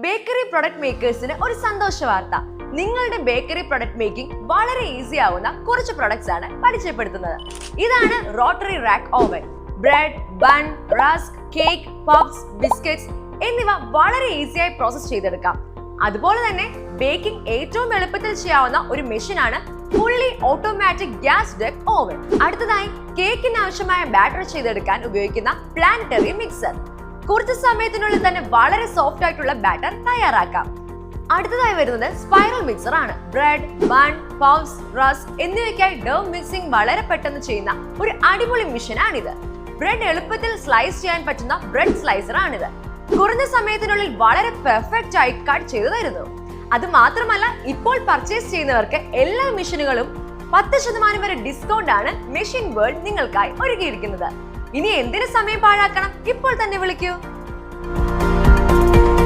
Bakery product മേക്കേഴ്സിന് ഒരു സന്തോഷ വാർത്ത. നിങ്ങളുടെ ബേക്കറി പ്രൊഡക്റ്റ് മേക്കിംഗ് വളരെ ഈസി ആവുന്ന കുറച്ച് പ്രൊഡക്ട്സ് ആണ് പരിചയപ്പെടുത്തുന്നത്. ഇതാണ് rotary rack oven. Bread, bun, rusk, cake, puffs, biscuits എന്നിവ വളരെ ഈസിയായി പ്രോസസ് ചെയ്തെടുക്കാം. അതുപോലെ തന്നെ ബേക്കിംഗ് ഏറ്റവും എളുപ്പത്തിൽ ചെയ്യാവുന്ന ഒരു മെഷീനാണ് fully automatic gas deck oven. അടുത്തതായി കേക്കിന് ആവശ്യമായ ബാറ്റർ ചെയ്തെടുക്കാൻ ഉപയോഗിക്കുന്ന പ്ലാനറ്ററി മിക്സർ. കുറച്ച് സമയത്തിനുള്ളിൽ തന്നെ വളരെ സോഫ്റ്റ് ആയിട്ടുള്ള ബാറ്റർ തയ്യാറാക്കാം. അടുത്തതായി വരുന്നത് സ്പൈറൽ മിക്സർ ആണ്. ബ്രെഡ്, ബൺ, പഫ്സ്, റസ്ക് എന്നിവയ്ക്കായി ഡോ മിക്സിംഗ് വളരെ പെട്ടെന്ന് ചെയ്യുന്ന ഒരു അടിപൊളി മെഷീനാണിത്. ബ്രെഡ് എളുപ്പത്തിൽ സ്ലൈസ് ചെയ്യാൻ പറ്റുന്ന ബ്രെഡ് സ്ലൈസർ ആണിത്. കുറഞ്ഞ സമയത്തിനുള്ളിൽ വളരെ പെർഫെക്റ്റ് ആയി കട്ട് ചെയ്തു തരുന്നു. അത് മാത്രമല്ല, ഇപ്പോൾ പർച്ചേസ് ചെയ്യുന്നവർക്ക് എല്ലാ മെഷീനുകളും 10% വരെ ഡിസ്കൗണ്ട് ആണ് മെഷീൻ വേൾഡ് നിങ്ങൾക്കായി ഒരുക്കിയിരിക്കുന്നത്. ഇനി എന്തിനു സമയം പാഴാക്കണം, ഇപ്പോൾ തന്നെ വിളിക്കൂ.